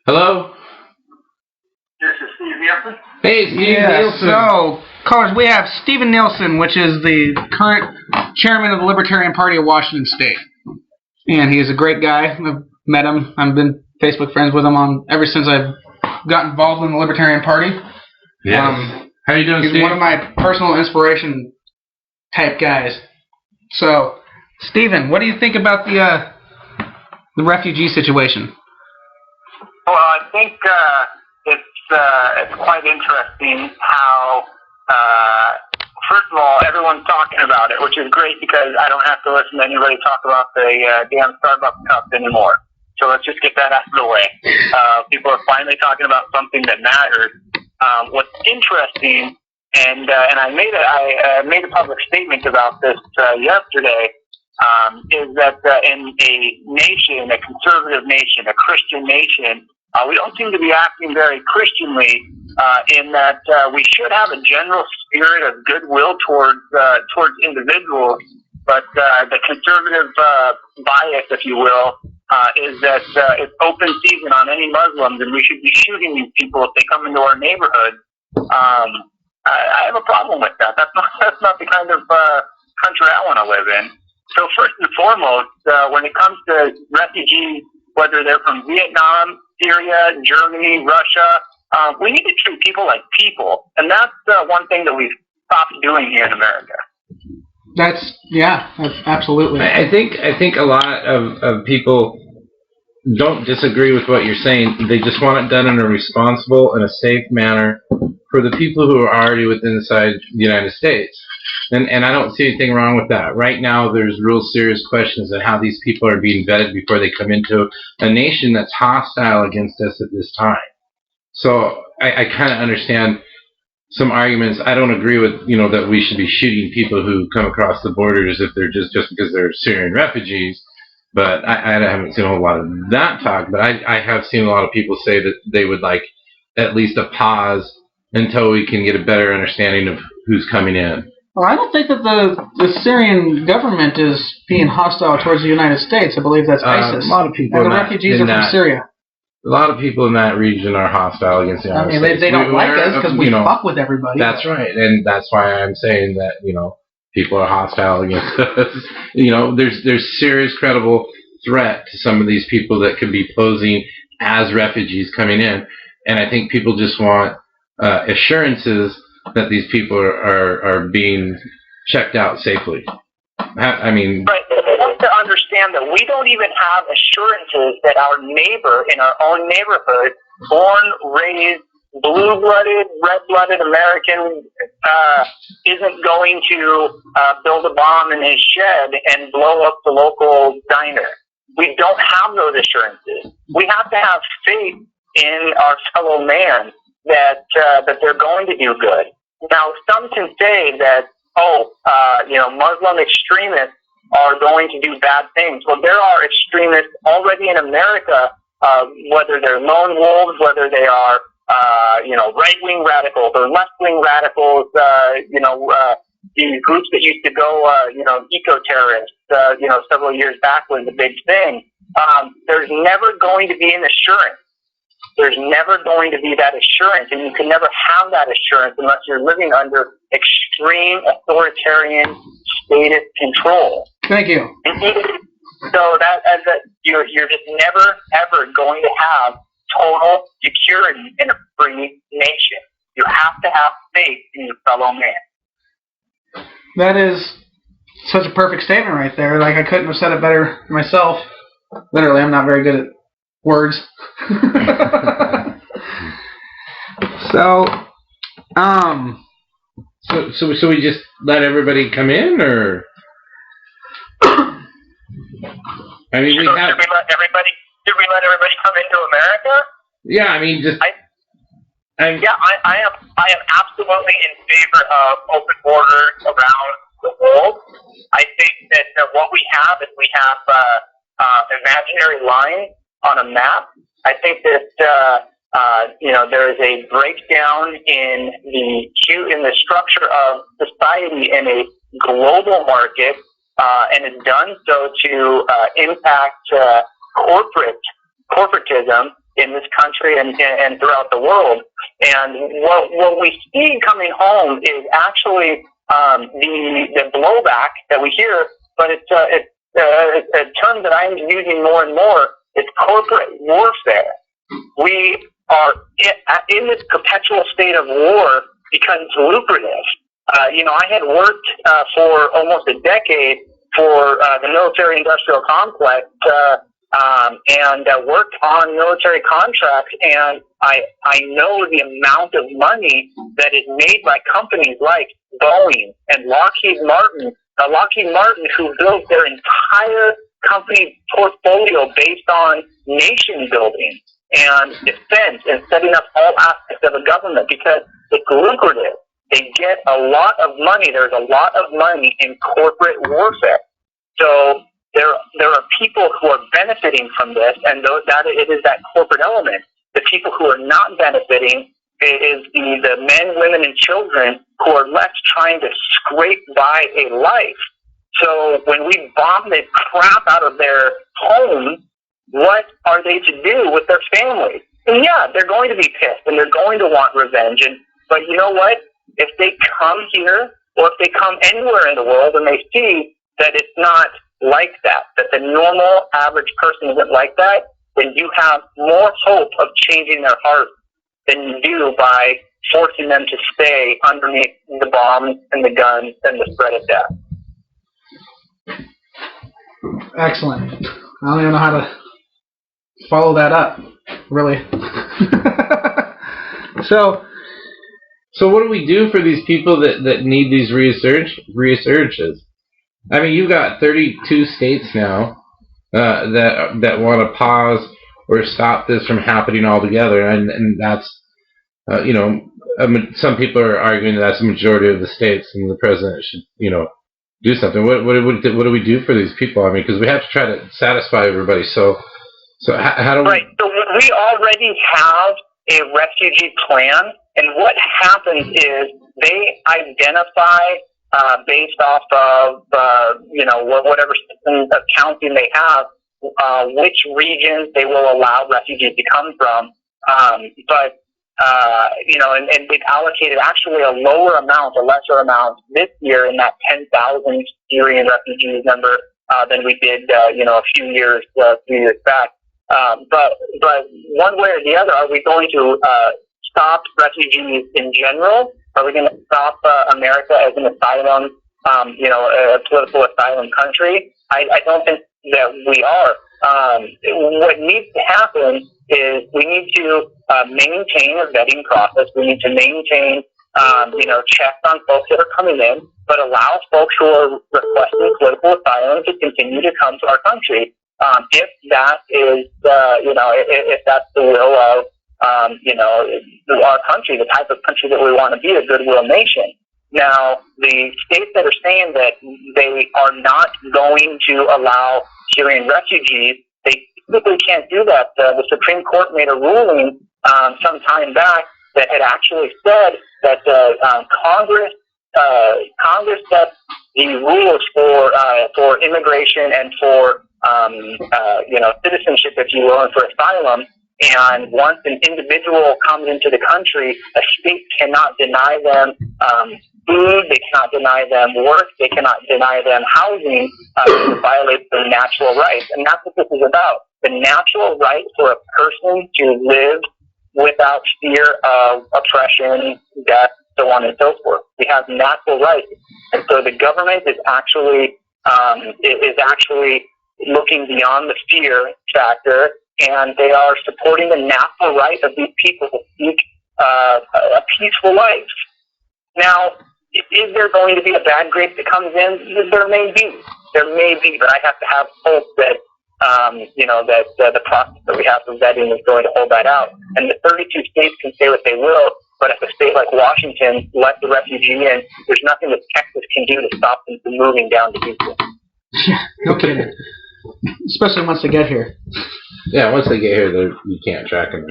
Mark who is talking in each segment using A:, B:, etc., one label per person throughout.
A: Hello?
B: This is Steve Nielson.
A: Hey, Steve Nielson.
C: So, callers, we have Stephen Nielson, which is the current chairman of the Libertarian Party of Washington State. And he is a great guy. I've met him. I've been Facebook friends with him ever since I've got involved in the Libertarian Party.
A: Yes. How you doing,
C: He's
A: Steve?
C: one of my personal inspiration type guys. So, Stephen, what do you think about the refugee situation?
B: Well, I think it's quite interesting how, first of all, everyone's talking about it, which is great because I don't have to listen to anybody talk about the damn Starbucks cup anymore. So let's just get that out of the way. People are finally talking about something that matters. What's interesting, and I made a public statement about this yesterday, is that in a nation, a conservative nation, a Christian nation, we don't seem to be acting very Christianly in that we should have a general spirit of goodwill towards individuals, but the conservative bias, if you will, is that it's open season on any Muslims, and we should be shooting these people if they come into our neighborhood. I have a problem with that. That's not the kind of country I want to live in. So first and foremost, when it comes to refugees, whether they're from Vietnam, Syria, Germany, Russia, we need to treat people like people, and that's one thing that we've stopped doing here in America.
C: That's absolutely.
A: I think a lot of people don't disagree with what you're saying. They just want it done in a responsible and a safe manner for the people who are already within the United States. And I don't see anything wrong with that. Right now, there's real serious questions on how these people are being vetted before they come into a nation that's hostile against us at this time. So I kind of understand some arguments. I don't agree with, that we should be shooting people who come across the borders if they're just because they're Syrian refugees. But I haven't seen a whole lot of that talk. But I have seen a lot of people say that they would like at least a pause until we can get a better understanding of who's coming in.
C: Well, I don't think that the Syrian government is being hostile towards the United States. I believe that's ISIS.
A: A lot of people.
C: And the refugees are from Syria.
A: A lot of people in that region are hostile against the United States.
C: They don't like us because we fuck with everybody.
A: That's right, and that's why I'm saying that people are hostile against us. There's serious, credible threat to some of these people that could be posing as refugees coming in, and I think people just want assurances that these people are being checked out safely. I mean,
B: but we have to understand that we don't even have assurances that our neighbor in our own neighborhood, born, raised, blue-blooded, red-blooded American, isn't going to build a bomb in his shed and blow up the local diner. We don't have those assurances. We have to have faith in our fellow man that they're going to do good. Now, some can say that, Muslim extremists are going to do bad things. Well, there are extremists already in America, whether they're lone wolves, whether they are, right-wing radicals or left-wing radicals, these groups that used to go, eco-terrorists, several years back was the big thing. There's never going to be an assurance. There's never going to be that assurance, and you can never have that assurance unless you're living under extreme authoritarian statist control.
C: Thank you.
B: So that you're just never ever going to have total security in a free nation. You have to have faith in your fellow man.
C: That is such a perfect statement right there. Like, I couldn't have said it better myself. Literally, I'm not very good at words.
A: So we just let everybody come in, or I mean,
B: Did we let everybody come into America?
A: Yeah, I mean,
B: I am absolutely in favor of open borders around the world. I think that what we have is we have imaginary lines on a map. I think that there is a breakdown in the structure of society in a global market, and it's done so to impact corporatism in this country and throughout the world. And what we see coming home is actually the blowback that we hear, but it's a term that I'm using more and more. It's corporate warfare. We are in this perpetual state of war because it's lucrative. I had worked for almost a decade for the military-industrial complex and worked on military contracts, and I know the amount of money that is made by companies like Boeing and Lockheed Martin. Lockheed Martin, who built their entire company portfolio based on nation building and defense and setting up all aspects of a government because it's lucrative. They get a lot of money. There's a lot of money in corporate warfare. So there are people who are benefiting from this, and it is that corporate element. The people who are not benefiting is the men, women, and children who are left trying to scrape by a life. So when we bomb the crap out of their homes, what are they to do with their families? And yeah, they're going to be pissed, and they're going to want revenge. But you know what? If they come here, or if they come anywhere in the world, and they see that it's not like that the normal average person isn't like that, then you have more hope of changing their heart than you do by forcing them to stay underneath the bombs and the guns and the threat of death.
C: Excellent. I don't even know how to follow that up, really.
A: So what do we do for these people that need these resurgences? I mean, you've got 32 states now that want to pause or stop this from happening altogether, and that's some people are arguing that's the majority of the states, and the president should do something. What do we do for these people? I mean, because we have to try to satisfy everybody. So how do we?
B: Right. So we already have a refugee plan, and what happens is they identify based off of whatever system of counting they have, which regions they will allow refugees to come from. And they've allocated actually a lesser amount this year in that 10,000 Syrian refugees number than we did, a few years back. But one way or the other, are we going to stop refugees in general? Are we going to stop America as an asylum, a political asylum country? I don't think that we are. What needs to happen is we need to maintain a vetting process. We need to maintain, checks on folks that are coming in, but allow folks who are requesting political asylum to continue to come to our country. If that is, if that's the will of, our country, the type of country that we want to be, a goodwill nation. Now, the states that are saying that they are not going to allow Syrian refugees, they typically can't do that. The Supreme Court made a ruling some time back that had actually said that Congress sets the rules for immigration and for citizenship, if you will, and for asylum. And once an individual comes into the country, a state cannot deny them food, they cannot deny them work, they cannot deny them housing to violate their natural rights. And that's what this is about. The natural right for a person to live without fear of oppression, death, so on and so forth. We have natural rights. And so the government is actually looking beyond the fear factor, and they are supporting the natural right of these people to seek a peaceful life. Now, is there going to be a bad grape that comes in? There may be, but I have to have hope that that the process that we have for vetting is going to hold that out. And the 32 states can say what they will, but if a state like Washington lets the refugee in, there's nothing that Texas can do to stop them from moving down to Houston.
C: No kidding. Especially once they get here.
A: Yeah, once they get here, you can't track them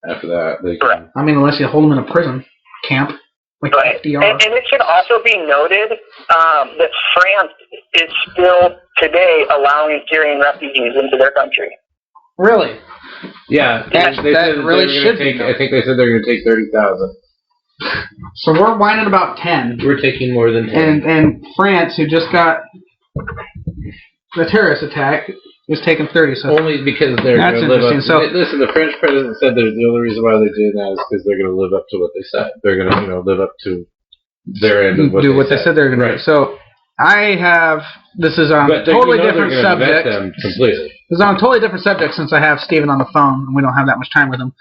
A: after that.
B: Correct.
C: I mean, unless you hold them in a prison camp.
B: Right.
C: FDR.
B: And it should also be noted that France is still today allowing Syrian refugees into their country.
C: Really?
A: Yeah,
C: That really should be.
A: I think they said they're going to take 30,000.
C: So we're whining about 10.
A: We're taking more than 10.
C: And France, who just got the terrorist attack, is taking 30. So
A: only because they're going to live up.
C: So,
A: listen, the French president said that the only reason why they're doing that is because they're going to live up to what they said. They're going to, live up to their end of what they said they're
C: going to do. So I have. This is on a totally different subject.
A: Them completely.
C: This is on a totally different subject since I have Stephen on the phone and we don't have that much time with him.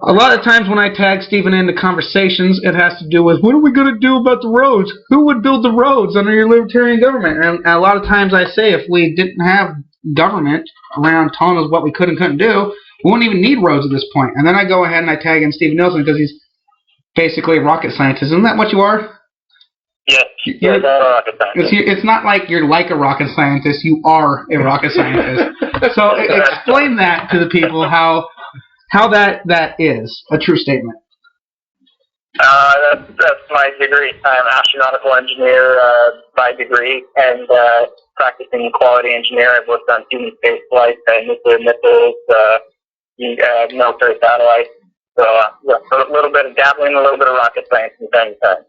C: A lot of times when I tag Stephen into conversations, it has to do with, what are we going to do about the roads? Who would build the roads under your libertarian government? And a lot of times I say, if we didn't have government around telling us what we could and couldn't do, we wouldn't even need roads at this point. And then I go ahead and I tag in Stephen Nielson because he's basically a rocket scientist. Isn't that what you are?
B: Yes, you're a rocket scientist.
C: It's not like you're like a rocket scientist. You are a rocket scientist. So explain that to the people, how that is a true statement.
B: That's my degree. I'm an astronautical engineer by degree and practicing quality engineer. I've worked on human space flight, nuclear missiles, military satellites. So a little bit of dabbling, a little bit of rocket science from time to time.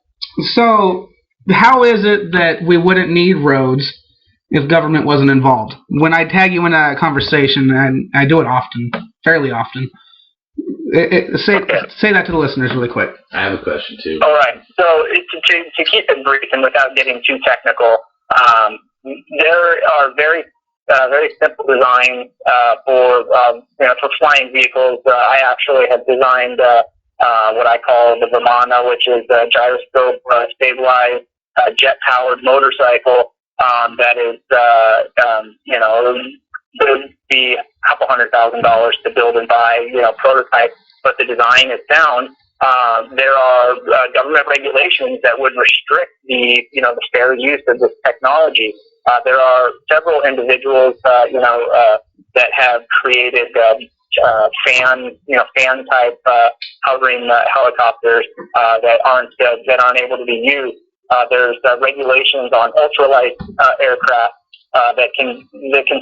C: So how is it that we wouldn't need roads if government wasn't involved? When I tag you in a conversation, and I do it often, fairly often, say that to the listeners really quick.
A: I have a question too.
B: All right. So to keep it brief and without getting too technical, there are very simple designs for flying vehicles. I actually have designed what I call the Vimana, which is a gyroscope stabilized jet powered motorcycle that is would be a couple $100,000 to build and buy, prototype, but the design is sound. There are government regulations that would restrict the fair use of this technology. There are several individuals, that have created fan type hovering helicopters that aren't able to be used. There's regulations on ultralight aircraft that can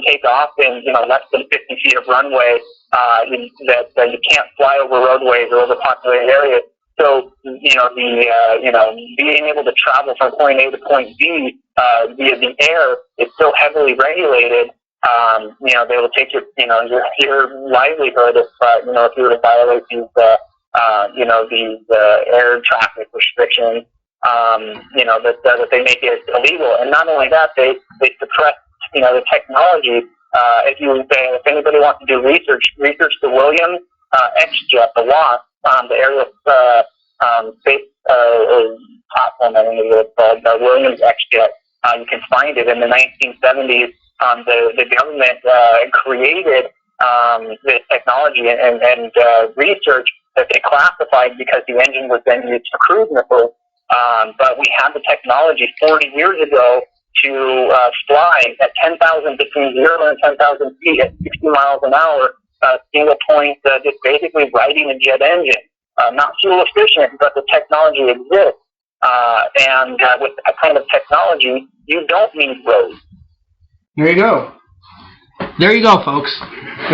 B: take off in less than 50 feet of runway. That you can't fly over roadways or over populated areas. So being able to travel from point A to point B via the air is so heavily regulated. They will take your livelihood if you were to violate these air traffic restrictions. That they make it illegal, and not only that, they suppress the technology. If anybody wants to do research the Williams X-Jet, the WASP, the aerial space platform. I think it's called the Williams X-Jet. You can find it in the 1970s. The government created this technology and research that they classified because the engine was then used for cruise missiles. But we had the technology 40 years ago to fly at 10,000 between 0 and 10,000 feet at 60 miles an hour, single point, just basically riding a jet engine. Not fuel efficient, but the technology exists. And with that kind of technology, you don't need roads.
C: There you go. There you go, folks.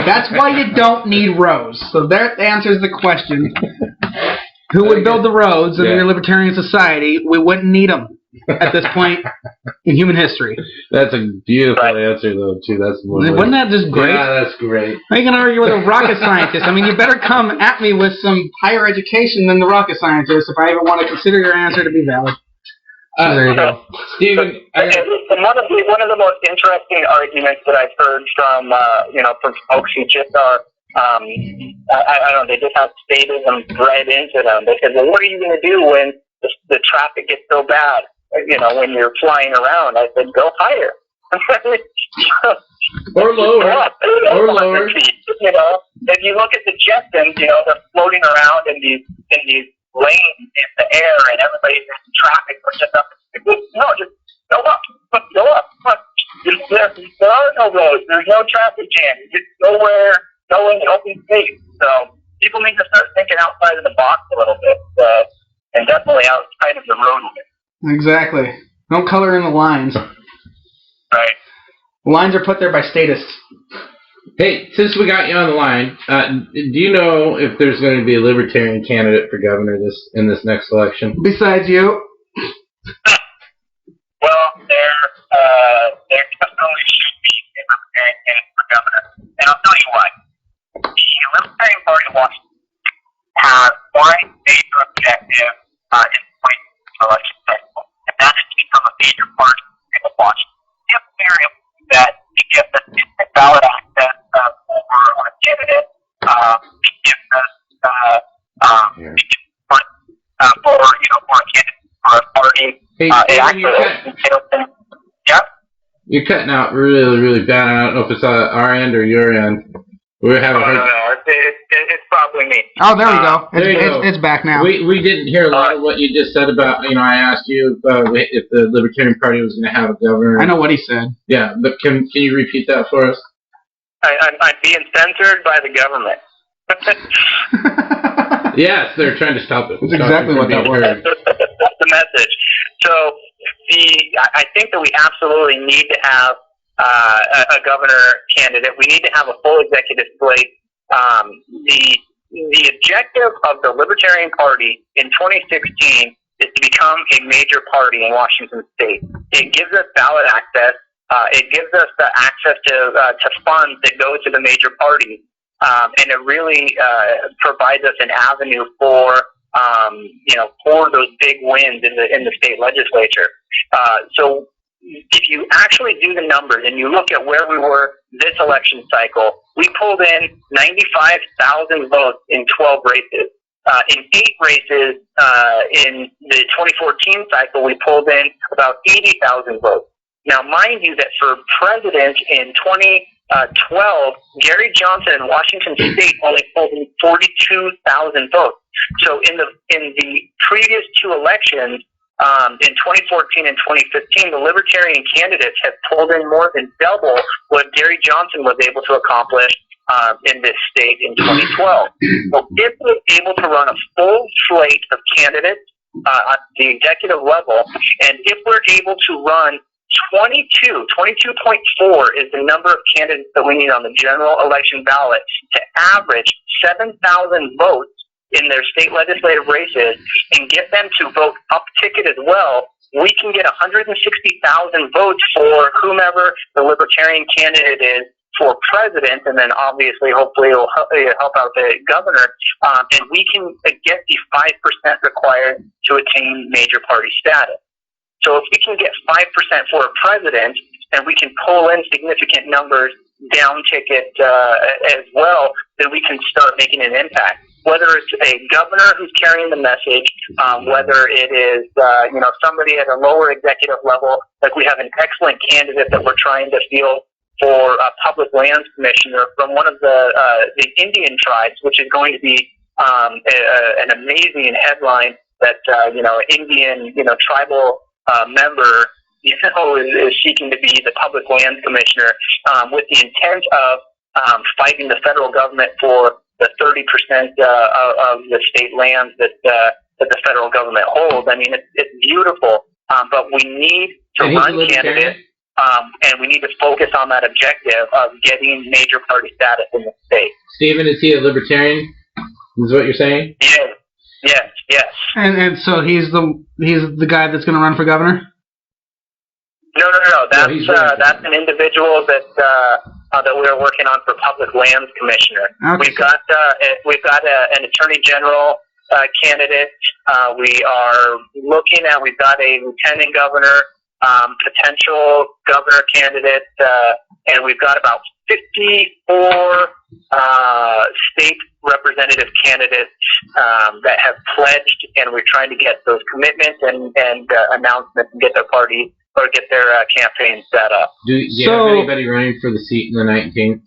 C: That's why you don't need roads. So that answers the question. Who would build the roads in a libertarian society? We wouldn't need them at this point in human history.
A: That's a beautiful answer, though, too.
C: Wasn't that just great?
A: Yeah, that's great.
C: How are you going to argue with a rocket scientist? I mean, you better come at me with some higher education than the rocket scientist if I even want to consider your answer to be valid. There you go.
A: Stephen,
B: one of the most interesting arguments that I've heard from folks who just are I don't know, they just have statism bred into them. They said, well, what are you going to do when the traffic gets so bad, when you're flying around? I said, go higher.
A: Or lower. Or lower.
B: If you look at the Jetsons, they're floating around in these lanes in the air, and everybody's in traffic or just up. No, just go up. Go up. There are no roads. There's no traffic jam. You just go in the open space. So people need to start thinking outside of the box a little bit, and definitely outside of the road.
C: Exactly. Don't color in the lines.
B: Right.
C: Lines are put there by statists.
A: Hey, since we got you on the line, do you know if there's going to be a Libertarian candidate for governor in this next election?
C: Besides you?
B: Well, there definitely should be a Libertarian candidate for governor, and I'll tell you why. The Libertarian Party of Washington has one major objective in the election cycle, and that is to become a major party in Washington. If they're able to do that, it gives us instant ballot access over our candidate. It gives us for a candidate for a party.
A: Hey, Steven, you're cutting out really, really bad. I don't know if it's our end or your end. We're having
B: no. It's probably me.
C: Oh, there we go. It's back now.
A: We didn't hear a lot of what you just said about, I asked you if the Libertarian Party was going to have a governor.
C: I know what he said.
A: Yeah, but can you repeat that for us?
B: I'm being censored by the government.
A: Yes, they're trying to stop it.
C: That's exactly what that was.
B: That's the message. So I think that we absolutely need to have a governor candidate. We need to have a full executive slate. The objective of the Libertarian Party in 2016 is to become a major party in Washington State. It gives us ballot access. It gives us the access to funds that go to the major parties. And it really provides us an avenue for those big wins in the state legislature. So if you actually do the numbers and you look at where we were this election cycle, we pulled in 95,000 votes in 12 races. In 8 races in the 2014 cycle, we pulled in about 80,000 votes. Now, mind you that for president in 2012, Gary Johnson in Washington State only pulled in 42,000 votes. So in the previous 2 elections, in 2014 and 2015, the Libertarian candidates have pulled in more than double what Gary Johnson was able to accomplish in this state in 2012. So if we're able to run a full slate of candidates at the executive level, and if we're able to run 22.4 is the number of candidates that we need on the general election ballot to average 7,000 votes in their state legislative races and get them to vote up ticket as well, we can get 160,000 votes for whomever the Libertarian candidate is for president, and then obviously, hopefully, it'll help out the governor, and we can get the 5% required to attain major party status. So if we can get 5% for a president, and we can pull in significant numbers down ticket as well, then we can start making an impact. Whether it's a governor who's carrying the message, whether it is somebody at a lower executive level, like we have an excellent candidate that we're trying to field for a public lands commissioner from one of the Indian tribes, which is going to be an amazing headline that Indian tribal member is seeking to be the public lands commissioner with the intent of fighting the federal government for the 30% of the state lands that the federal government holds. I mean, it's beautiful, but we need to run candidates, and we need to focus on that objective of getting major party status in the state.
A: Stephen, is he a Libertarian? Is what you're saying?
B: Yes.
C: And so he's the guy that's going to run for governor?
B: No. That's an individual that we are working on for public lands commissioner. Okay. We've got an attorney general candidate. We've got a lieutenant governor, potential governor candidate, and we've got about 54 state representative candidates that have pledged, and we're trying to get those commitments and announcements and get their party or get their campaign set up.
A: Do you have anybody running for the seat in the 19th?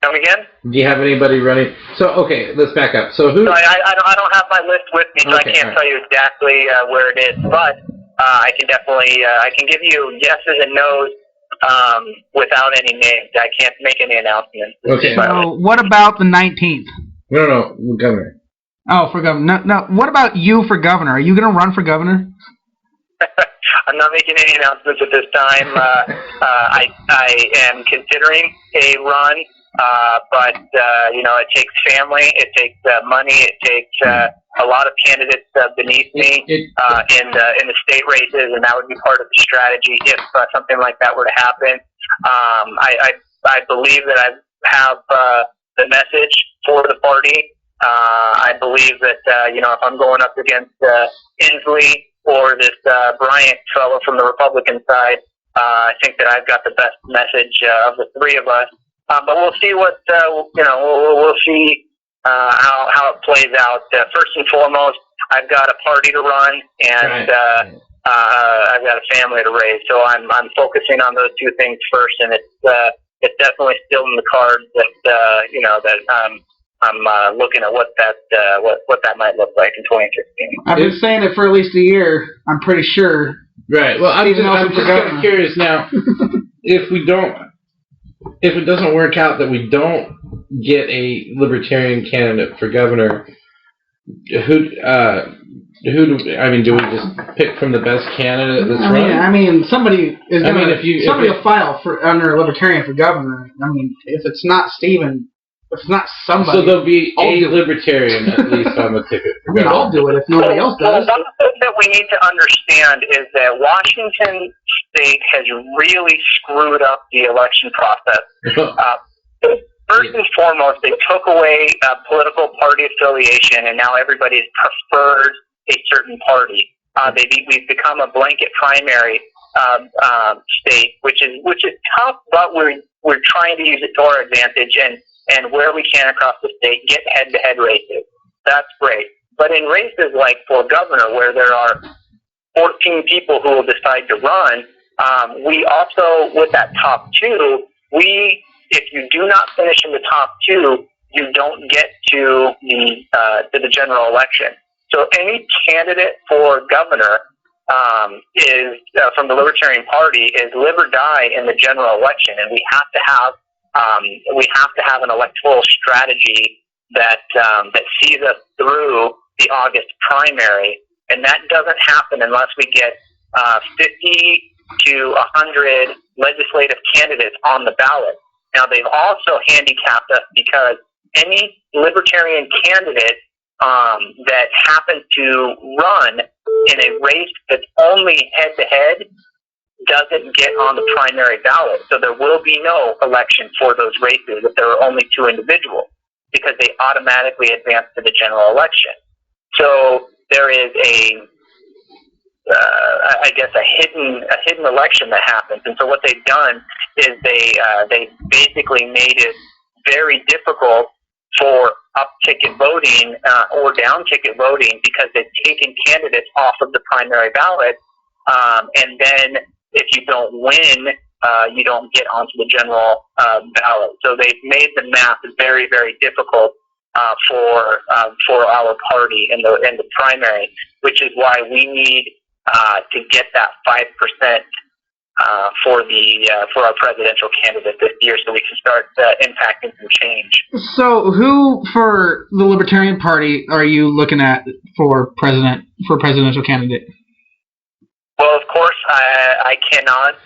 B: Come again?
A: Do you have anybody running? So, okay, let's back up. So who?
B: No, I don't have my list with me, so I can't tell you exactly where it is, but I can definitely I can give you yeses and nos without any names. I can't make any announcements.
A: Okay.
C: So what about the 19th?
A: No, governor.
C: Oh, for governor. No, what about you for governor? Are you going to run for governor?
B: I'm not making any announcements at this time. I am considering a run, but it takes family, it takes money, it takes a lot of candidates beneath me in the state races, and that would be part of the strategy if something like that were to happen. I believe that I have the message for the party. I believe that if I'm going up against Inslee or this Bryant fellow from the Republican side, I think that I've got the best message of the three of us. But we'll see what we'll see how it plays out. First and foremost, I've got a party to run, and I've got a family to raise. So I'm focusing on those two things first, and it's definitely still in the cards that I'm looking at what that might look like in 2016.
C: I've been saying it for at least a year. I'm pretty sure.
A: Right. Well, I'm just kind of curious now. If it doesn't work out that we don't get a Libertarian candidate for governor, do we just pick from the best candidate that's running?
C: I mean, somebody will file under a Libertarian for governor. I mean, if it's not Stephen. If it's not somebody.
A: So there'll be a Libertarian at least on the ticket.
C: I mean, I'll do it if nobody else does.
B: One thing that we need to understand is that Washington State has really screwed up the election process. First and foremost, they took away political party affiliation, and now everybody prefers a certain party. We've become a blanket primary state, which is tough, but we're trying to use it to our advantage and where we can across the state, get head-to-head races. That's great. But in races like for governor, where there are 14 people who will decide to run, we also, with that top two, if you do not finish in the top two, you don't get to the general election. So any candidate for governor is from the Libertarian Party is live or die in the general election, and we have to have an electoral strategy that sees us through the August primary, and that doesn't happen unless we get 50 to 100 legislative candidates on the ballot. Now, they've also handicapped us because any Libertarian candidate that happens to run in a race that's only head-to-head doesn't get on the primary ballot. So there will be no election for those races if there are only two individuals, because they automatically advance to the general election. So there is a hidden election that happens. And so what they've done is they basically made it very difficult for up-ticket voting or down-ticket voting, because they've taken candidates off of the primary ballot, and then if you don't win, you don't get onto the general ballot. So they've made the math very, very difficult for our party in the primary, which is why we need to get that 5% for our presidential candidate this year, so we can start impacting some change.
C: So, who for the Libertarian Party are you looking at for presidential candidate?
B: Well, of course, I cannot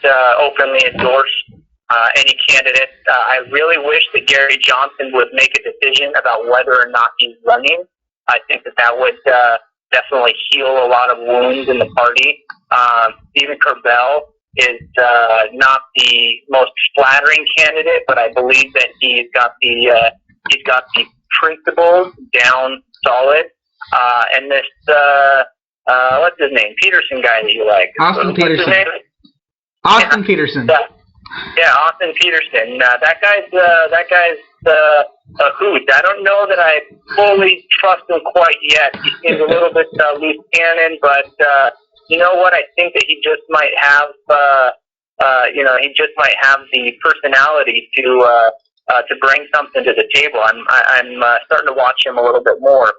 B: openly endorse any candidate. I really wish that Gary Johnson would make a decision about whether or not he's running. I think that would definitely heal a lot of wounds in the party. Stephen Corbell is not the most flattering candidate, but I believe that he's got the principles down solid. And this what's his name? Peterson guy that you like?
C: Austin Peterson. Austin Peterson.
B: Yeah, Austin Peterson. That guy's a hoot. I don't know that I fully trust him quite yet. He seems a little bit loose cannon, but you know what? I think that he just might have the personality to bring something to the table. I'm starting to watch him a little bit more.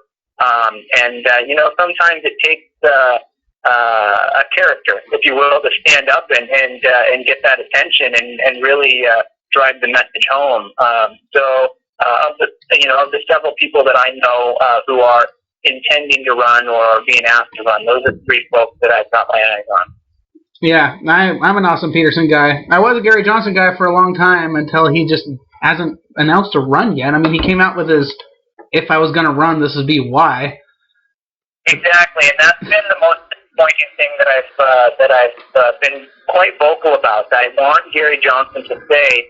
B: Sometimes it takes a character, if you will, to stand up and get that attention and really drive the message home. Of the several people that I know who are intending to run or are being asked to run, those are three folks that I've got my eyes on.
C: Yeah, I'm an Austin Peterson guy. I was a Gary Johnson guy for a long time until he just hasn't announced a run yet. I mean, he came out with his, if I was going to run, this would be why.
B: Exactly, and that's been the most disappointing thing that I've been quite vocal about. I want Gary Johnson to say,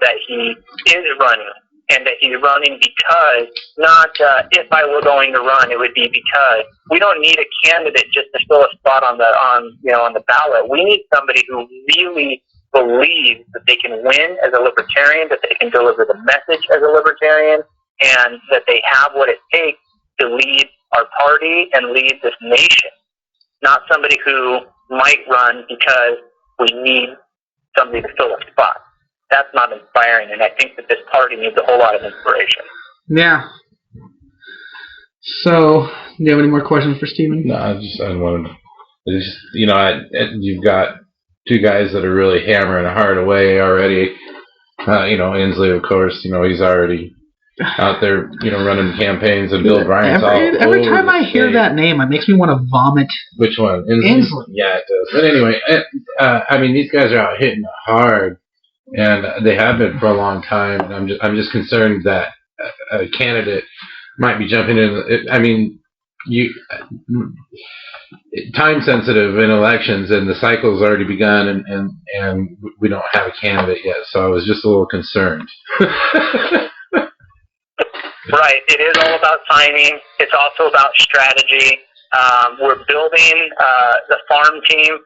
B: that he is running, and that he's running because, not if I were going to run, it would be because. We don't need a candidate just to fill a spot on the ballot. We need somebody who really believes that they can win as a libertarian, that they can deliver the message as a libertarian, and that they have what it takes to lead our party and lead this nation. Not somebody who might run because we need somebody to fill a spot. That's not inspiring, and I think that this party needs a whole lot of inspiration.
C: Yeah. So, do you have any more questions for Stephen?
A: No, I wanted to just, you've got two guys that are really hammering hard away already. Inslee, of course, he's already out there, running campaigns, and Bill Bryant's
C: every time I hear that name, it makes me want to vomit.
A: Which one?
C: Inslee.
A: Yeah, it does. But anyway, these guys are out hitting hard, and they have been for a long time. And I'm just concerned that a candidate might be jumping in. Time sensitive in elections, and the cycle's already begun, and we don't have a candidate yet. So I was just a little concerned.
B: Right. It is all about timing. It's also about strategy. We're building the farm team.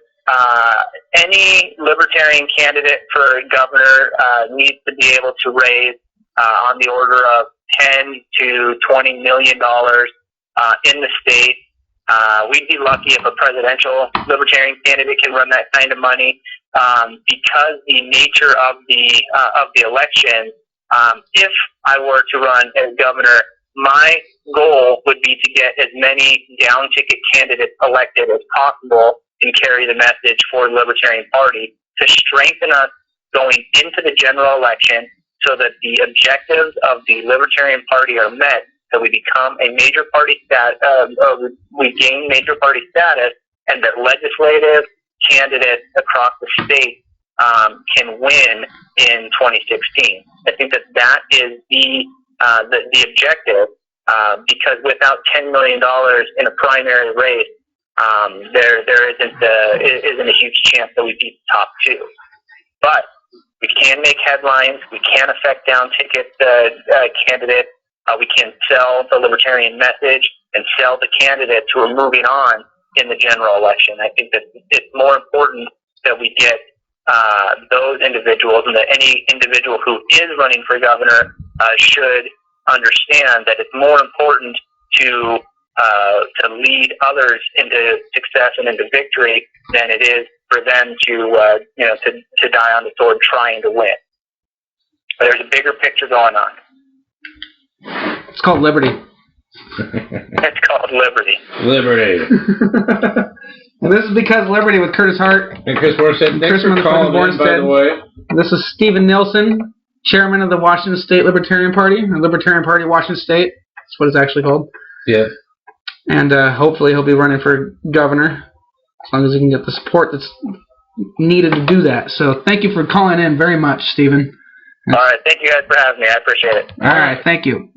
B: Any libertarian candidate for governor needs to be able to raise on the order of $10 to $20 million in the state. We'd be lucky if a presidential libertarian candidate can run that kind of money, because the nature of the election. If I were to run as governor, my goal would be to get as many down-ticket candidates elected as possible and carry the message for the Libertarian Party to strengthen us going into the general election so that the objectives of the Libertarian Party are met, that we become a major party we gain major party status, and that legislative candidates across the state can win in 2016. I think that is the objective, because without $10 million in a primary race, there isn't a huge chance that we beat the top two. But we can make headlines. We can affect down-ticket candidates. We can sell the libertarian message and sell the candidates who are moving on in the general election. I think that it's more important that we get those individuals, and that any individual who is running for governor should understand that it's more important to lead others into success and into victory than it is for them to die on the sword trying to win. But there's a bigger picture going on.
C: It's called liberty.
B: It's called liberty.
A: Liberty.
C: And this is Because Liberty with Curtis Hart
A: And Chris Morstead. Thanks for calling in, by the way.
C: This is Stephen Nielson, chairman of the Washington State Libertarian Party, or Libertarian Party Washington State. That's what it's actually called.
A: Yeah.
C: And hopefully he'll be running for governor, as long as he can get the support that's needed to do that. So thank you for calling in very much, Stephen.
B: All right. Thank you guys for having me. I appreciate it.
C: All right. Thank you.